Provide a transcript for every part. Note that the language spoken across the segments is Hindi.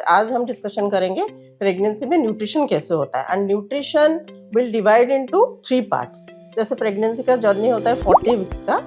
आज हम डिस्कशन करेंगे प्रेगनेंसी में न्यूट्रिशन कैसे होता है। And nutrition will divide into 3 parts. जैसे प्रेगनेंसी का जर्नी होता है 40 वीक्स का,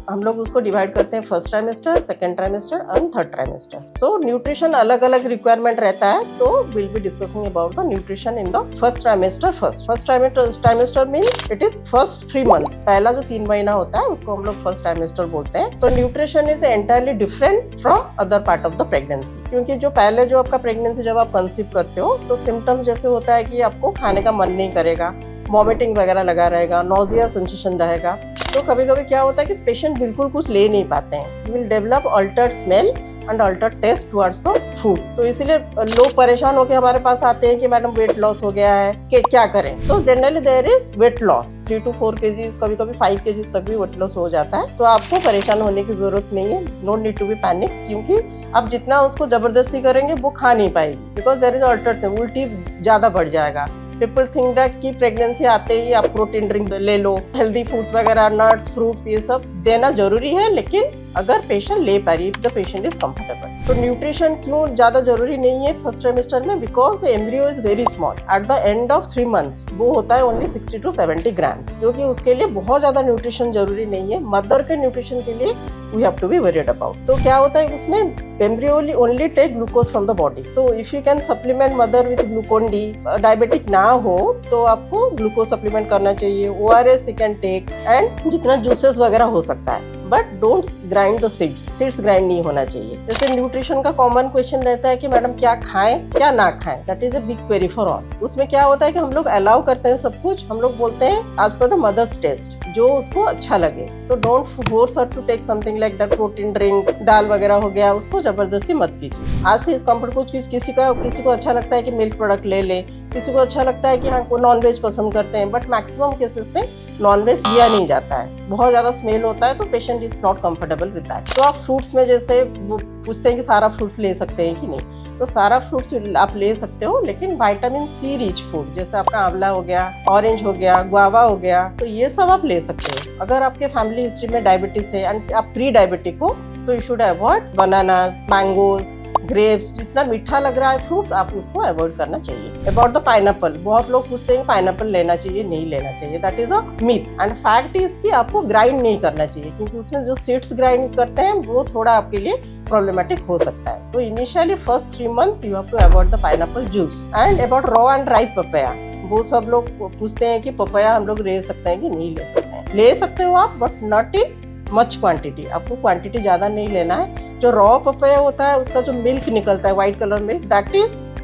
हम लोग उसको डिवाइड करते हैं first trimester, second trimester and third trimester. Nutrition अलग अलग रिक्वायरमेंट रहता है, तो will be discussing about the nutrition in the first trimester. First trimester means it is first 3 months. पहला जो 3 महीना होता है उसको हम लोग फर्स्ट ट्राइमेस्टर बोलते हैं। तो nutrition is entirely different from other part of the pregnancy, क्योंकि जो पहले जो आपका प्रेगनेंसी जब आप कंसीव करते हो तो सिम्टम्स जैसे होता है कि आपको खाने का मन नहीं करेगा, वॉमिटिंग वगैरह लगा रहेगा, नोजिया सेंसेशन रहेगा। तो कभी कभी क्या होता है कि पेशेंट बिल्कुल कुछ ले नहीं पाते हैं, you will develop altered smell and altered taste towards the food. तो इसीलिए लोग परेशान होकर हमारे पास आते हैं कि मैडम वेट लॉस हो गया है, कि क्या करें। तो generally there is weight loss 3 to 4 kgs, कभी कभी 5 kgs तक भी वेट लॉस हो जाता है। तो आपको परेशान होने की जरूरत नहीं है, no need to be panic, क्योंकि आप जितना उसको जबरदस्ती करेंगे वो खा नहीं पाएगी, because there is altered smell, उल्टी ज्यादा बढ़ जाएगा। पीपल थिंक दैट कि प्रेगनेंसी आते ही आप प्रोटीन ड्रिंक ले लो, हेल्दी फूड्स वगैरह, नट्स, फ्रूट्स, ये सब देना जरूरी है, लेकिन अगर पेशेंट ले पा रही है, द पेशेंट इज कंफर्टेबल। तो न्यूट्रिशन क्यों ज्यादा जरूरी नहीं है फर्स्ट ट्राइमेस्टर में? Because the embryo is very small. At the end of 3 months वो होता है ओनली 60 to 70 ग्राम्स, क्योंकि उसके लिए बहुत ज्यादा न्यूट्रिशन जरूरी नहीं है। मदर के न्यूट्रिशन के लिए we have to be worried about. तो क्या होता है उसमें, embryo only take glucose from the body. तो if you can supplement mother with Glucon D, diabetic ना हो तो आपको ग्लूकोज सप्लीमेंट करना चाहिए। ORS you can take, and जितना जूसेस वगैरह हो सकता है, but don't grind the seeds grind नहीं होना चाहिए। जैसे न्यूट्रिशन का कॉमन क्वेश्चन रहता है कि मैडम क्या खाएं क्या ना खाएं, that is a big query for all. उसमें क्या होता है कि हम लोग अलाउ करते हैं सब कुछ, हम लोग बोलते हैं आज पर द मदर्स टेस्ट, जो उसको अच्छा लगे। तो don't force her to take something like that, protein drink, दाल वगैरह हो गया, उसको जबरदस्ती मत कीजिए। आज से इस कंफर्ट को किसी को अच्छा लगता है कि मिल्क प्रोडक्ट ले ले, किसी को अच्छा लगता है कि हाँ वो नॉन वेज पसंद करते हैं, बट मैक्सिमम केसेस में नॉन वेज लिया नहीं जाता है, बहुत ज्यादा स्मेल होता है, तो patient is not comfortable with that. तो आप फ्रूट्स में जैसे वो पूछते हैं कि सारा फ्रूट्स ले सकते हैं कि नहीं, तो सारा फ्रूट्स आप ले सकते हो, लेकिन विटामिन सी रिच फूड जैसे आपका आंवला हो गया, ऑरेंज हो गया, गुआवा हो गया, तो ये सब आप ले सकते हो। अगर आपके फैमिली हिस्ट्री में डायबिटीज है एंड आप प्री डायबिटिक हो, तो you should avoid bananas, mangoes, grapes, जितना मीठा लग रहा है फ्रूट्स आप उसको अवॉइड करना चाहिए। अबाउट द पाइनएप्पल, बहुत लोग पूछते हैं पाइनएप्पल लेना चाहिए नहीं लेना चाहिए, that is a myth. And fact is कि आपको ग्राइंड नहीं करना चाहिए, क्योंकि उसमें जो सीड्स ग्राइंड करते हैं वो थोड़ा आपके लिए प्रॉब्लमेटिक हो सकता है। तो initially first 3 months you have to avoid the pineapple juice. And about raw and ripe papaya, वो सब लोग पूछते हैं कि पपाया हम लोग ले सकते हैं कि नहीं ले सकते हैं। ले सकते हो आप, but not in much quantity, आपको क्वांटिटी ज्यादा नहीं लेना है। जो रॉ पपाया होता है उसका जो मिल्क निकलता है, white colour milk,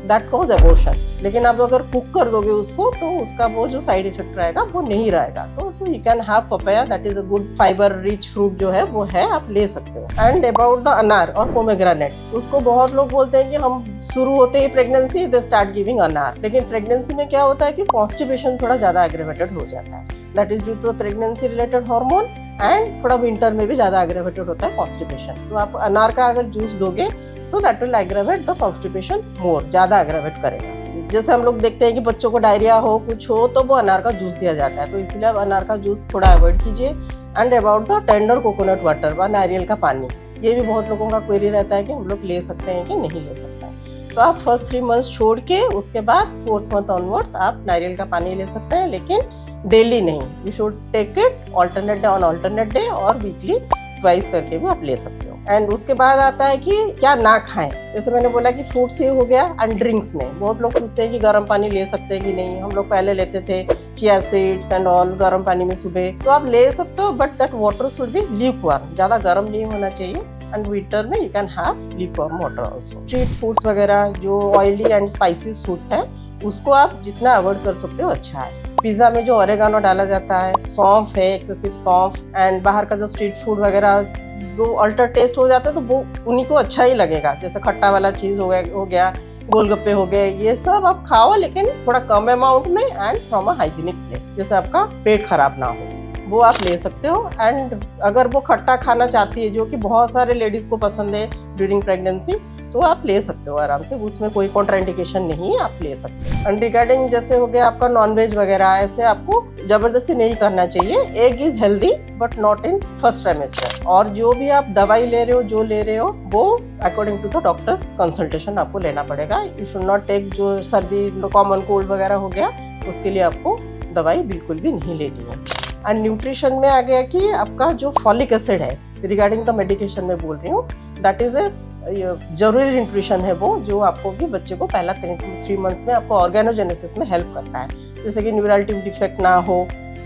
that cause abortion. लेकिन आप अगर कुक कर दोगे उसको तो उसका वो जो साइड इफेक्ट रहेगा वो नहीं रहेगा। तो you can have papaya, that is a good fibre rich fruit जो है वो है, आप ले सकते हो। एंड अबाउट द अनार और पोमेग्रेनेट, उसको बहुत लोग बोलते हैं कि हम शुरू होते ही प्रेगनेंसी दे स्टार्ट गिविंग अनार, लेकिन प्रेगनेंसी में क्या होता है कि कॉन्स्टिपेशन थोड़ा ज्यादा एग्रेवेटेड हो जाता है, that is due to pregnancy related hormone, एंड थोड़ा विंटर में भी ज्यादा एग्रेवेटेड होता है कॉन्स्टिपेशन। तो आप अनार का अगर जूस दोगे तो that will aggravate the constipation more, ज्यादा एग्रेवेट करेगा। जैसे हम लोग देखते हैं कि बच्चों को डायरिया हो कुछ हो तो वो अनार का जूस दिया जाता है, तो इसलिए आप अनार का जूस थोड़ा अवॉइड कीजिए। And about the tender coconut water व नारियल का पानी, ये भी बहुत लोगों का क्वेरी रहता है कि हम लोग ले सकते हैं कि नहीं ले सकते हैं। तो आप फर्स्ट 3 मंथ्स छोड़ के उसके बाद 4th मंथ ऑनवर्ड्स आप नारियल का पानी ले सकते हैं, लेकिन डेली नहीं। You should take it alternate day on alternate day, और वीकली ट्वाइस करके भी आप ले सकते हो। एंड उसके बाद आता है कि क्या ना खाएं। जैसे मैंने बोला कि फ्रूट्स ही हो गया, एंड ड्रिंक्स में बहुत लोग पूछते हैं कि गर्म पानी ले सकते हैं कि नहीं। हम लोग पहले लेते थे चिया सीड्स एंड ऑल गर्म पानी में सुबह, तो आप ले सकते हो, but that water should be lukewarm, ज्यादा गर्म नहीं होना चाहिए। एंड विंटर में you can have lukewarm water also. Street foods वगैरह जो ऑयली एंड स्पाइसी फूड्स है उसको आप जितना अवॉइड कर सकते हो अच्छा है। पिज्जा में जो ओरेगानो डाला जाता है, सौंफ है, एक्सेसिव सौंफ, एंड बाहर का जो स्ट्रीट फूड वगैरह जो अल्टर टेस्ट हो जाता है तो वो उन्हीं को अच्छा ही लगेगा। जैसे खट्टा वाला चीज हो गया, गोलगप्पे हो गए, ये सब आप खाओ, लेकिन थोड़ा कम अमाउंट में and from a hygienic place, जैसे आपका पेट खराब ना हो, वो आप ले सकते हो। एंड अगर वो खट्टा खाना चाहती है, जो कि बहुत सारे लेडीज को पसंद है ड्यूरिंग प्रेगनेंसी, तो आप ले सकते हो आराम से, उसमें कोई कॉन्ट्राइंडिकेशन नहीं है, आप ले सकते हो। एंड रिगार्डिंग जैसे हो गया आपका नॉनवेज वगैरह, ऐसे आपको जबरदस्ती नहीं करना चाहिए। Egg is healthy but not in first trimester. और जो भी आप दवाई ले रहे हो, जो ले रहे हो, वो according to the doctor's consultation आपको लेना पड़ेगा। यू शुड नॉट टेक, जो सर्दी कॉमन कोल्ड वगैरह हो गया उसके लिए आपको दवाई बिल्कुल भी नहीं लेनी है। एंड न्यूट्रिशन में आ गया कि आपका जो फॉलिक एसिड है, रिगार्डिंग द मेडिकेशन में बोल रही हूँ, दैट इज ए जरूरी न्यूट्रिशन है वो, जो आपको भी बच्चे को पहला 3 मंथ्स में आपको ऑर्गेनोजेनेसिस में हेल्प करता है, जैसे कि न्यूरल ट्यूब डिफेक्ट ना हो।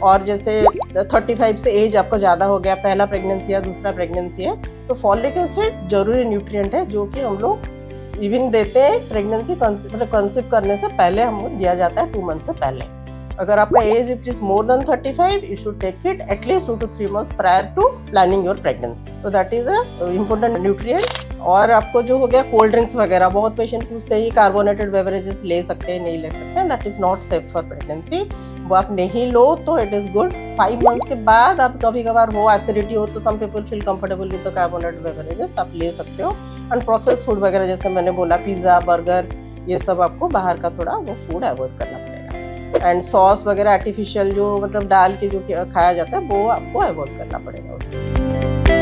और जैसे 35 से एज आपका ज़्यादा हो गया, पहला प्रेगनेंसी या दूसरा प्रेगनेंसी है, तो फॉलिक एसिड जरूरी न्यूट्रिएंट है, जो कि हम लोग इवन देते हैं प्रेगनेंसी मतलब कंसीव करने से पहले, हमको दिया जाता है 2 मंथ से पहले। अगर आपका age it is more than 35, you should take it at least 2 to 3 months prior to planning your pregnancy. तो that is a important nutrient. और आपको जो हो गया कोल्ड ड्रिंक्स वगैरह, बहुत पेशेंट पूछते हैं ये कार्बोनेटेड बेवरेजेस ले सकते हैं, नहीं ले सकते हैं, that is not safe for pregnancy. वो आप नहीं लो तो इट इज गुड। 5 मंथ्स के बाद आप कभी कभार हो एसिडिटी हो तो some people feel comfortable with the carbonated beverages, आप ले सकते हो। एंड प्रोसेस फूड वगैरह जैसे मैंने बोला, पिज्ज़ा, बर्गर, ये सब आपको बाहर का थोड़ा वो फूड अवॉइड करना पड़ेगा। एंड सॉस वगैरह आर्टिफिशियल जो मतलब डाल के जो खाया जाता है, वो आपको अवॉइड करना पड़ेगा उसमें।